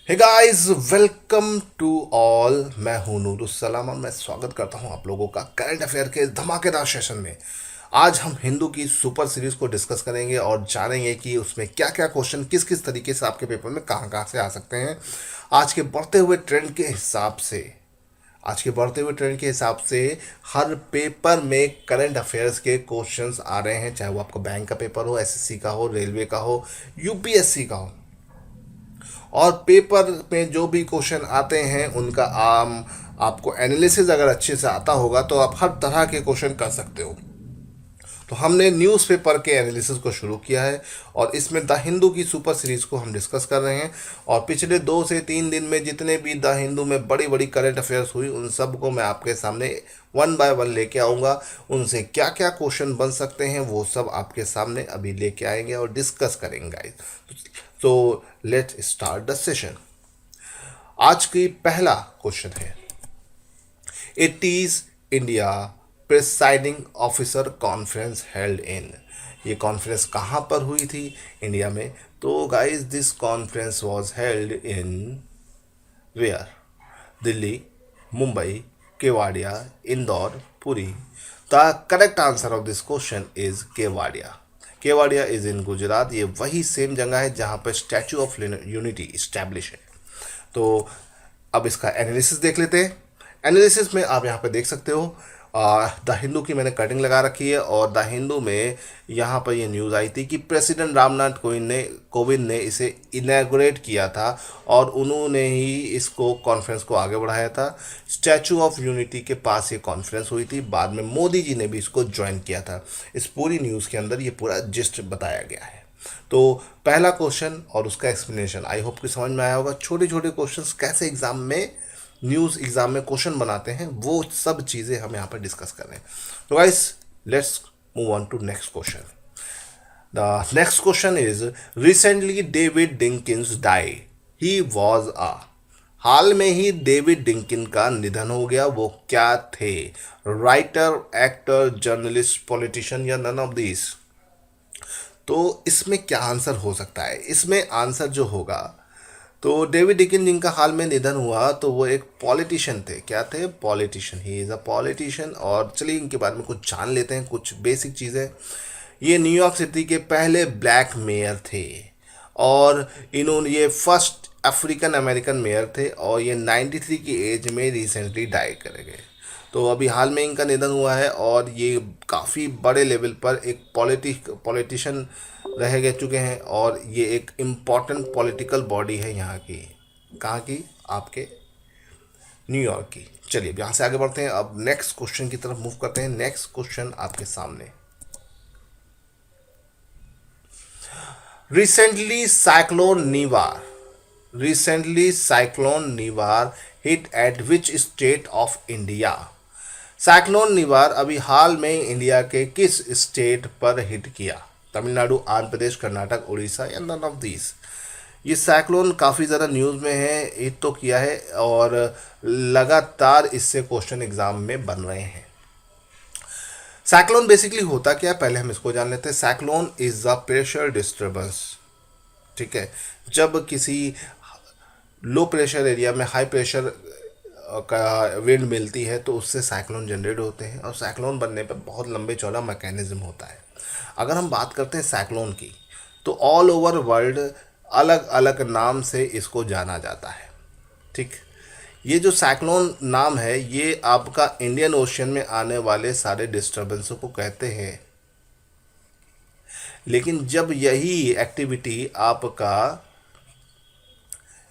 Hey guys, welcome to all. मैं हूं नूरुस्सलाम और मैं स्वागत करता हूं आप लोगों का करंट अफेयर के धमाकेदार सेशन में। आज हम हिंदू की सुपर सीरीज को डिस्कस करेंगे और जानेंगे कि उसमें क्या क्या क्वेश्चन किस किस तरीके से आपके पेपर में कहाँ कहाँ से आ सकते हैं। आज के बढ़ते हुए ट्रेंड के हिसाब से आज के बढ़ते हुए ट्रेंड के हिसाब से हर पेपर में करंट अफेयर्स के क्वेश्चंस आ रहे हैं, चाहे वो आपका बैंक का पेपर हो, एसएससी का हो, रेलवे का हो, यूपीएससी का हो। और पेपर में जो भी क्वेश्चन आते हैं उनका आपको एनालिसिस अगर अच्छे से आता होगा तो आप हर तरह के क्वेश्चन कर सकते हो। तो हमने न्यूज़पेपर के एनालिसिस को शुरू किया है और इसमें द हिंदू की सुपर सीरीज को हम डिस्कस कर रहे हैं। और पिछले 2 से 3 दिन में जितने भी द हिंदू में बड़ी बड़ी करंट अफेयर्स हुई उन सब को मैं आपके सामने वन बाय वन लेके आऊँगा। उनसे क्या क्या क्वेश्चन बन सकते हैं वो सब आपके सामने अभी लेके आएंगे और डिस्कस करेंगे गाइस। तो लेट स्टार्ट द सेशन। आज की पहला क्वेश्चन है, it is India presiding officer conference held in. ये कॉन्फ्रेंस कहाँ पर हुई थी इंडिया में? तो guys this conference was held in where? Delhi, Mumbai, Kevadia, Indore, Puri. The correct answer of this question is Kevadia. Kevadia is in Gujarat. ये वही सेम जगह है जहाँ पर स्टैचू ऑफ यूनिटी इस्टेब्लिश है। तो अब इसका एनालिसिस देख लेते हैं। एनालिसिस में आप यहाँ पे देख सकते हो, द हिंदू की मैंने कटिंग लगा रखी है और द हिंदू में यहाँ पर ये न्यूज़ आई थी कि प्रेसिडेंट रामनाथ कोविंद ने इसे इनैगोरेट किया था और उन्होंने ही इसको कॉन्फ्रेंस को आगे बढ़ाया था। स्टैचू ऑफ यूनिटी के पास ये कॉन्फ्रेंस हुई थी, बाद में मोदी जी ने भी इसको ज्वाइन किया था। इस पूरी न्यूज़ के अंदर ये पूरा जिस्ट बताया गया है। तो पहला क्वेश्चन और उसका एक्सप्लेनेशन आई होप कि समझ में आया होगा। छोटे छोटे क्वेश्चंस कैसे एग्जाम में, न्यूज़ एग्जाम में क्वेश्चन बनाते हैं, वो सब चीज़ें हम यहाँ पर डिस्कस कर रहे हैं। तो guys let's move on to next question. The next question is, recently David Dinkins die. He was a. हाल में ही डेविड डिंकिन का निधन हो गया। वो क्या थे? राइटर, एक्टर, जर्नलिस्ट, पॉलिटिशियन या नन ऑफ दिस? तो इसमें क्या आंसर हो सकता है? इसमें आंसर जो होगा, तो डेविड डिकिन जिनका हाल में निधन हुआ तो वो एक पॉलिटिशियन थे। क्या थे? Politician. He is a politician. और चलिए इनके बारे में कुछ जान लेते हैं, कुछ बेसिक चीज़ें। ये न्यूयॉर्क सिटी के पहले ब्लैक मेयर थे और ये फर्स्ट अफ्रीकन अमेरिकन मेयर थे और ये 93 की एज में रिसेंटली डाई करे गए। तो अभी हाल में इनका निधन हुआ है और ये काफ़ी बड़े लेवल पर एक पॉलिटिशियन रह गए चुके हैं और ये एक इम्पॉर्टेंट पॉलिटिकल बॉडी है यहाँ की। कहाँ की? आपके न्यूयॉर्क की। चलिए अब यहाँ से आगे बढ़ते हैं। अब नेक्स्ट क्वेश्चन की तरफ मूव करते हैं। नेक्स्ट क्वेश्चन आपके सामने, recently cyclone Nivar hit at which state of India? Cyclone Nivar अभी हाल में इंडिया के किस स्टेट पर हिट किया? तमिलनाडु, आंध्र प्रदेश, कर्नाटक, उड़ीसा या नन ऑफ दिस? ये साइक्लोन काफ़ी ज़्यादा न्यूज़ में है, हिट तो किया है और लगातार इससे क्वेश्चन एग्जाम में बन रहे हैं। साइक्लोन बेसिकली होता क्या है पहले हम इसको जान लेते हैं। Cyclone is a pressure disturbance. ठीक है, जब किसी लो प्रेशर एरिया में हाई प्रेशर का विंड मिलती है तो उससे साइक्लोन जनरेट होते हैं और साइक्लोन बनने पर बहुत लंबे चौड़ा मैकेनिज्म होता है। अगर हम बात करते हैं साइक्लोन की तो ऑल ओवर वर्ल्ड अलग अलग नाम से इसको जाना जाता है। ठीक, ये जो साइक्लोन नाम है ये आपका इंडियन ओशन में आने वाले सारे डिस्टर्बेंसों को कहते हैं। लेकिन जब यही एक्टिविटी आपका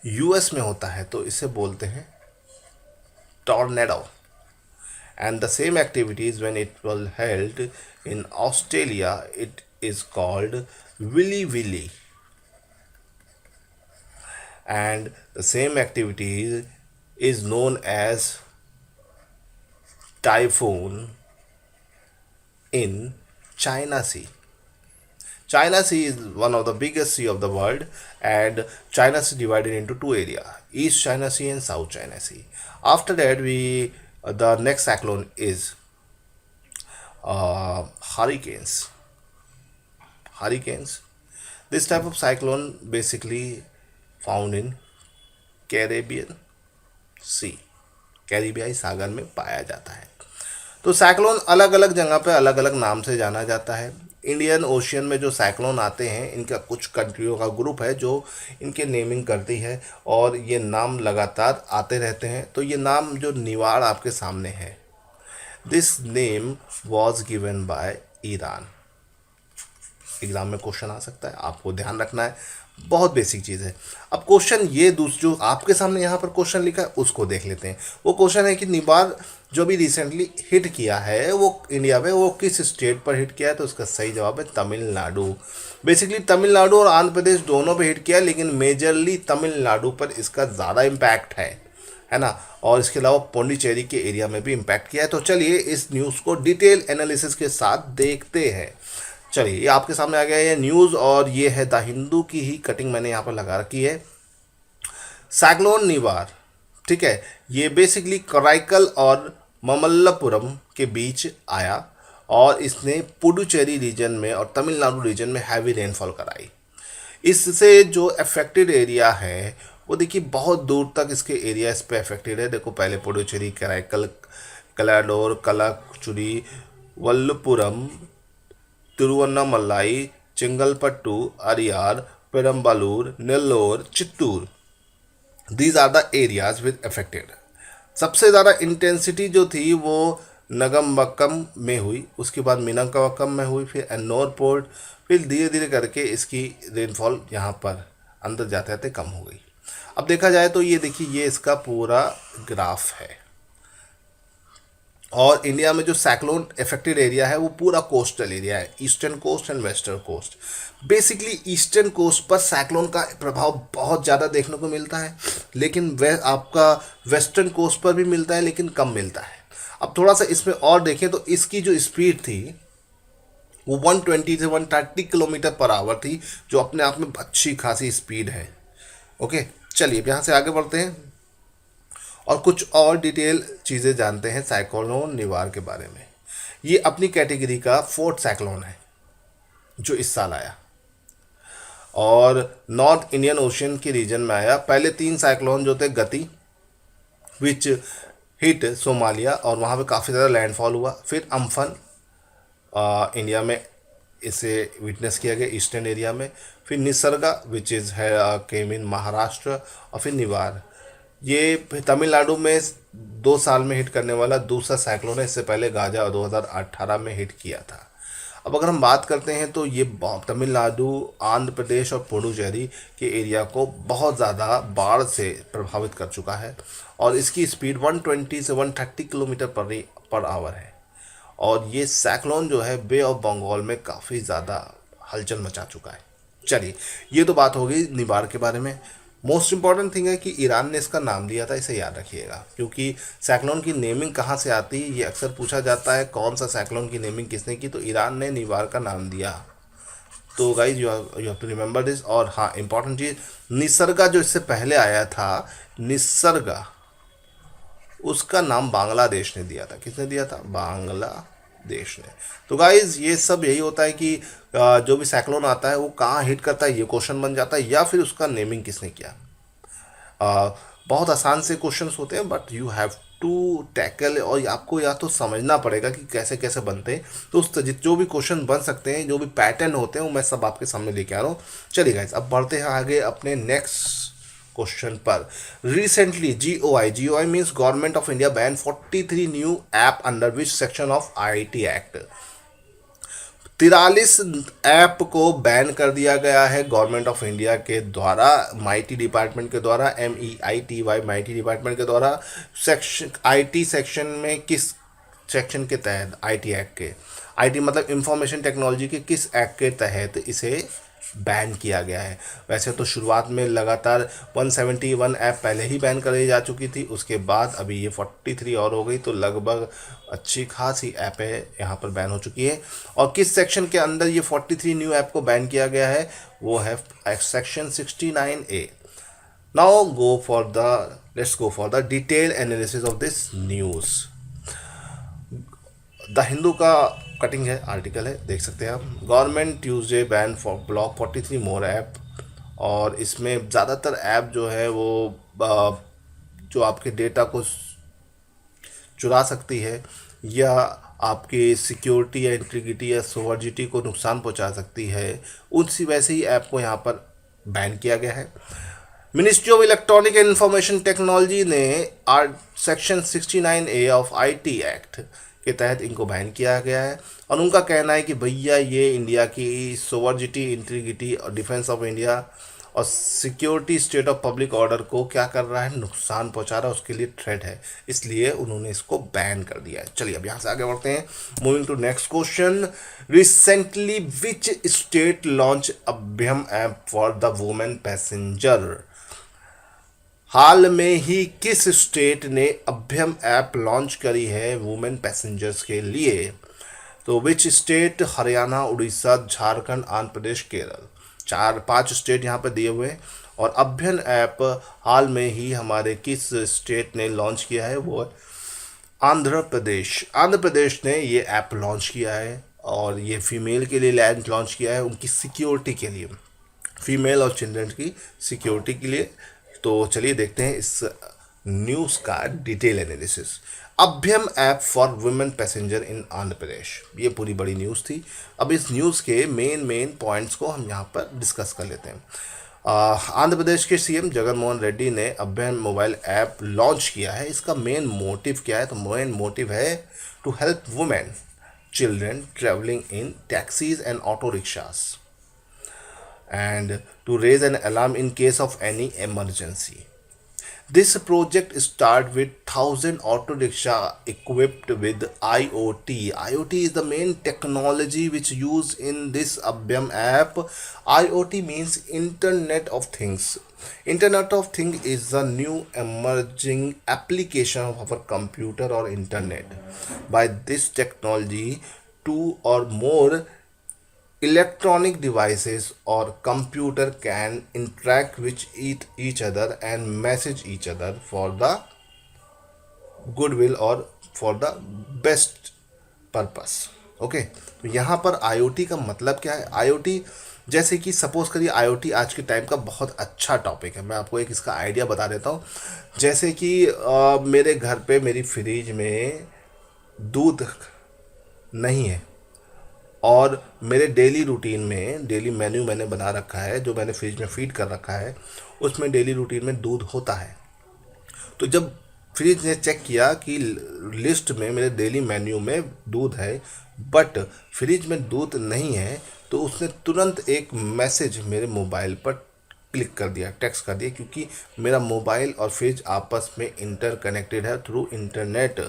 यूएस में होता है तो इसे बोलते हैं tornado. And the same activities when it was held in Australia, it is called Willy Willy. And the same activities is known as typhoon in China Sea. China Sea is one of the biggest sea of the world, and China Sea divided into two areas: East China Sea and South China Sea. After that, the next cyclone is hurricanes. Hurricanes. This type of cyclone basically found in Caribbean sea, कैरिबियाई सागर में पाया जाता है। तो cyclone अलग अलग जगह पे अलग अलग नाम से जाना जाता है। इंडियन ओशियन में जो साइक्लोन आते हैं, इनका कुछ कंट्रियों का ग्रुप है जो इनके नेमिंग करती है, और ये नाम लगातार आते रहते हैं। तो ये नाम जो निवार आपके सामने है, this name was given by Iran. Exam में क्वेश्चन आ सकता है, आपको ध्यान रखना है, बहुत बेसिक चीज़ है। अब क्वेश्चन ये जो आपके सामने यहाँ पर क्वेश्चन लिखा है उसको देख लेते हैं। वो क्वेश्चन है कि निबार जो भी रिसेंटली हिट किया है वो इंडिया में, वो किस स्टेट पर हिट किया है? तो उसका सही जवाब है तमिलनाडु। बेसिकली तमिलनाडु और आंध्र प्रदेश दोनों पे हिट किया है, लेकिन मेजरली तमिलनाडु पर इसका ज़्यादा इम्पैक्ट है ना। और इसके अलावा पौंडीचेरी के एरिया में भी इम्पैक्ट किया है। तो चलिए इस न्यूज़ को डिटेल एनालिसिस के साथ देखते हैं। चलिए ये आपके सामने आ गया है न्यूज़, और ये है द हिंदू की ही कटिंग मैंने यहाँ पर लगा रखी है। साइक्लोन निवार, ठीक है, ये बेसिकली कराईकल और ममल्लापुरम के बीच आया, और इसने पुडुचेरी रीजन में और तमिलनाडु रीजन में हैवी रेनफॉल कराई। इससे जो अफेक्टेड एरिया है वो देखिए बहुत दूर तक इसके एरिया इस पे अफेक्टेड है। देखो पहले पुडुचेरी, कराईकल, कलाडोर, कलाचुरी, Villupuram, Tiruvannamalai, Chengalpattu, Ariyalur, Perambalur, Nellore, Chittoor, these are the areas with affected. सबसे ज़्यादा इंटेंसिटी जो थी वो नगम्बक्कम में हुई, उसके बाद मीनंकवक्कम में हुई, फिर एन्नोर पोर्ट, फिर धीरे धीरे करके इसकी रेनफॉल यहाँ पर अंदर जाते जाते कम हो गई। अब देखा जाए तो ये देखिए ये इसका पूरा ग्राफ है, और इंडिया में जो साइक्लोन इफेक्टेड एरिया है वो पूरा कोस्टल एरिया है, eastern coast and western coast. Basically eastern coast पर साइक्लोन का प्रभाव बहुत ज़्यादा देखने को मिलता है, लेकिन वह आपका वेस्टर्न कोस्ट पर भी मिलता है लेकिन कम मिलता है। अब थोड़ा सा इसमें और देखें तो इसकी जो स्पीड थी वो 120 से 130 किलोमीटर पर आवर थी, जो अपने आप में अच्छी खासी स्पीड है। ओके, चलिए यहाँ से आगे बढ़ते हैं और कुछ और डिटेल चीज़ें जानते हैं साइक्लोन निवार के बारे में। ये अपनी कैटेगरी का फोर्थ साइक्लोन है जो इस साल आया, और नॉर्थ इंडियन ओशियन के रीजन में आया। पहले 3 साइक्लोन जो थे गति, विच हिट सोमालिया, और वहाँ पे काफ़ी ज़्यादा लैंडफॉल हुआ। फिर अम्फन, इंडिया में इसे विटनेस किया गया ईस्टर्न एरिया में। फिर निसर्गा विच इज़ है केम इन महाराष्ट्र, और फिर निवार ये तमिलनाडु में 2 साल में हिट करने वाला दूसरा साइक्लोन है। इससे पहले गाजा 2018 में हिट किया था। अब अगर हम बात करते हैं तो ये तमिलनाडु, आंध्र प्रदेश और पुडुचेरी के एरिया को बहुत ज़्यादा बाढ़ से प्रभावित कर चुका है, और इसकी स्पीड 120 से 130 किलोमीटर पर आवर है। और ये साइक्लोन जो है बे ऑफ बंगाल में काफ़ी ज़्यादा हलचल मचा चुका है। चलिए ये तो बात हो गई निबार के बारे में। मोस्ट इंपॉर्टेंट थिंग है कि ईरान ने इसका नाम दिया था, इसे याद रखिएगा, क्योंकि साइक्लोन की नेमिंग कहाँ से आती है ये अक्सर पूछा जाता है, कौन सा साइक्लोन की नेमिंग किसने की? तो ईरान ने निवार का नाम दिया। तो guys you have to remember this. और हाँ, इंपॉर्टेंट चीज़, निसर्गा जो इससे पहले आया था, निसर्गा, उसका नाम बांग्लादेश ने दिया था। किसने दिया था? बांग्लादेश ने। तो गाइज ये सब यही होता है कि जो भी साइक्लोन आता है वो कहाँ हिट करता है ये क्वेश्चन बन जाता है, या फिर उसका नेमिंग किसने किया। बहुत आसान से क्वेश्चंस होते हैं, but you have to tackle, और आपको या तो समझना पड़ेगा कि कैसे कैसे बनते हैं। तो उस जो भी क्वेश्चन बन सकते हैं, जो भी पैटर्न होते हैं, वो मैं सब आपके सामने लेके आ रहा हूँ। चलिए गाइज अब बढ़ते हैं आगे अपने नेक्स्ट क्वेश्चन पर। Recently GOI means government of India ban 43 new app under which section of IT act. 43 app को बैन कर दिया गया है गवर्नमेंट ऑफ इंडिया के द्वारा, माइटी डिपार्टमेंट के द्वारा, MEITY माइटी डिपार्टमेंट के द्वारा। सेक्शन IT सेक्शन में किस सेक्शन के तहत? IT एक्ट के। IT मतलब इंफॉर्मेशन टेक्नोलॉजी के किस एक्ट के तहत इसे बैन किया गया है? वैसे तो शुरुआत में लगातार 171 ऐप पहले ही बैन करी जा चुकी थी, उसके बाद अभी ये 43 और हो गई, तो लगभग अच्छी खासी ऐपें यहाँ पर बैन हो चुकी है। और किस सेक्शन के अंदर ये 43 न्यू ऐप को बैन किया गया है? वो है section 69A। Now let's go for the detail analysis of this news. The Hindu का कटिंग है, आर्टिकल है, देख सकते हैं आप। Government Tuesday ban for block 43 more app और इसमें ज़्यादातर ऐप जो है वो आ, जो आपके डेटा को चुरा सकती है या आपके सिक्योरिटी या इंटीग्रिटी या सोवर्जिटी को नुकसान पहुंचा सकती है, उसी वैसे ही ऐप को यहाँ पर बैन किया गया है। Ministry of electronic and information technology ने आर्ट section 69A of IT act के तहत इनको बैन किया गया है और उनका कहना है कि भैया ये इंडिया की सोवर्जिटी, इंटीग्रिटी और डिफेंस ऑफ इंडिया और security, state of public order को क्या कर रहा है, नुकसान पहुंचा रहा है, उसके लिए थ्रेट है, इसलिए उन्होंने इसको बैन कर दिया है। चलिए अब यहाँ से आगे बढ़ते हैं। Moving to next question. Recently which state launch Abhayam app for the women passenger? हाल में ही किस स्टेट ने अभ्यम ऐप लॉन्च करी है वुमेन पैसेंजर्स के लिए? तो which state? Haryana, Orissa, Jharkhand, Andhra Pradesh, Kerala. 4-5 state यहाँ पर दिए हुए हैं और अभ्यन ऐप हाल में ही हमारे किस स्टेट ने लॉन्च किया है? वो है आंध्र प्रदेश। आंध्र प्रदेश ने ये ऐप लॉन्च किया है और ये फीमेल के लिए लॉन्च किया है, उनकी सिक्योरिटी के लिए, फीमेल और चिल्ड्रन की सिक्योरिटी के लिए। तो चलिए देखते हैं इस न्यूज़ का detail analysis. Abhayam app for women passenger in Andhra Pradesh, ये पूरी बड़ी न्यूज़ थी। अब इस न्यूज़ के मेन पॉइंट्स को हम यहाँ पर डिस्कस कर लेते हैं। आंध्र प्रदेश के सीएम जगन मोहन रेड्डी ने अभ्यम मोबाइल ऐप लॉन्च किया है। इसका मेन मोटिव क्या है? तो मेन मोटिव है to help women children travelling in taxis and auto rickshaws and to raise an alarm in case of any emergency. This project start with 1,000 auto rickshaw equipped with IoT. IoT is the main technology which used in this Abhyam app. IoT means Internet of Things. Internet of Things is the new emerging application of our computer or internet. By this technology, two or more electronic devices or computer can interact with each other and message each other for the goodwill or for the best purpose. Okay, तो यहाँ पर IoT का मतलब क्या है? IoT जैसे कि suppose करिए, IoT आज के टाइम का बहुत अच्छा टॉपिक है। मैं आपको एक इसका आइडिया बता देता हूँ। जैसे कि मेरे घर पे मेरी फ्रिज में दूध नहीं है और मेरे डेली रूटीन में, डेली मेन्यू मैंने बना रखा है, जो मैंने फ्रिज में फीड कर रखा है, उसमें डेली रूटीन में दूध होता है। तो जब फ्रिज ने चेक किया कि लिस्ट में मेरे डेली मेन्यू में दूध है बट फ्रिज में दूध नहीं है, तो उसने तुरंत एक मैसेज मेरे मोबाइल पर क्लिक कर दिया, टेक्स्ट कर दिया, क्योंकि मेरा मोबाइल और फ्रिज आपस में इंटरकनेक्टेड है थ्रू इंटरनेट।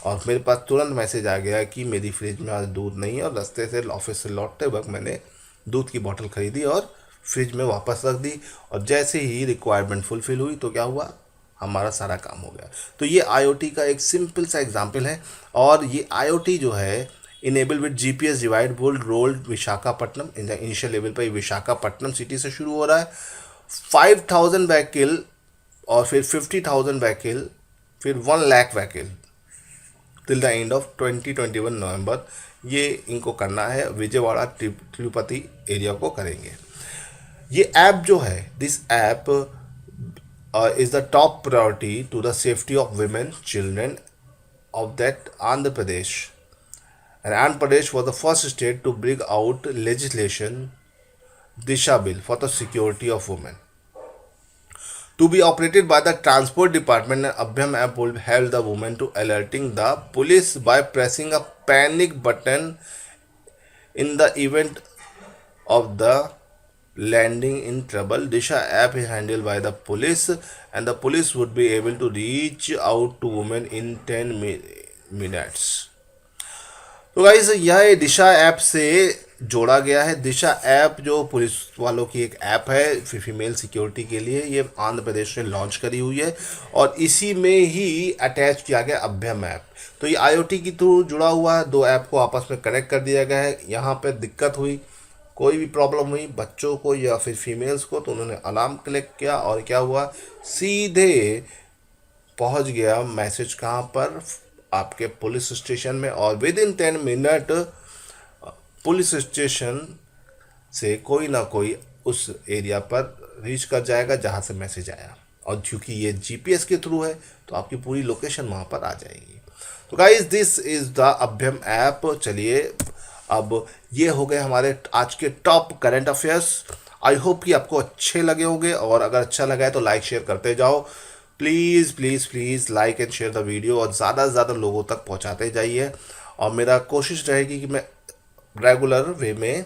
और मेरे पास तुरंत मैसेज आ गया कि मेरी फ्रिज में आज दूध नहीं है और रास्ते से ऑफिस से लौटते वक्त मैंने दूध की बोतल ख़रीदी और फ्रिज में वापस रख दी। और जैसे ही रिक्वायरमेंट फुलफ़िल हुई तो क्या हुआ, हमारा सारा काम हो गया। तो ये IoT का एक सिंपल सा एग्जांपल है। और ये IoT जो है enable with GPS divide would rolled Visakhapatnam, initial level पर विशाखापट्टनम सिटी से शुरू हो रहा है। 5,000 व्हीकल और फिर 50,000 व्हीकल, फिर 1 lakh vehicle till the end of 2021 नवंबर। ये इनको करना है, विजयवाड़ा तिरुपति एरिया को करेंगे। ये ऐप जो है, this app is the top priority to the safety of women children of that Andhra Pradesh. And Andhra Pradesh was the first state to bring out legislation Disha bill for the security of women to be operated by the transport department. Abhyam app will help the woman to alerting the police by pressing a panic button in the event of the landing in trouble. Disha app is handled by the police and the police would be able to reach out to women in 10 minutes. तो guys यह दिशा app से जोड़ा गया है। दिशा app जो police वालों की एक ऐप है फीमेल सिक्योरिटी के लिए, ये आंध्र प्रदेश ने लॉन्च करी हुई है और इसी में ही अटैच किया गया अभ्यम ऐप। तो ये IoT की थ्रू जुड़ा हुआ है, दो ऐप को आपस में कनेक्ट कर दिया गया है। यहाँ पे दिक्कत हुई, कोई भी प्रॉब्लम हुई बच्चों को या फिर फीमेल्स को, तो उन्होंने अलार्म क्लिक किया और क्या हुआ, सीधे पहुँच गया मैसेज कहाँ पर, आपके पुलिस स्टेशन में। और with in 10 minute police station से कोई ना कोई उस एरिया पर रीच कर जाएगा जहाँ से मैसेज आया, और क्योंकि ये जीपीएस के थ्रू है तो आपकी पूरी लोकेशन वहाँ पर आ जाएगी। तो guys this is the Abhayam app. चलिए, अब ये हो गए हमारे आज के top current affairs. I hope कि आपको अच्छे लगे होंगे, और अगर अच्छा लगा है तो लाइक शेयर करते जाओ। Please please please like and share the video, और ज़्यादा से ज़्यादा लोगों तक पहुँचाते जाइए। और मेरा कोशिश रहेगी कि मैं रेगुलर वे में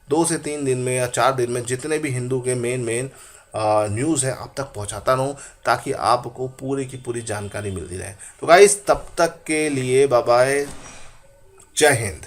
2 से 3 दिन में या 4 दिन में जितने भी हिंदू के मेन मेन न्यूज़ है आप तक पहुंचाता रहूं, ताकि आपको पूरी की पूरी जानकारी मिलती रहे। तो गाइस, तब तक के लिए बाय बाय, जय हिंद।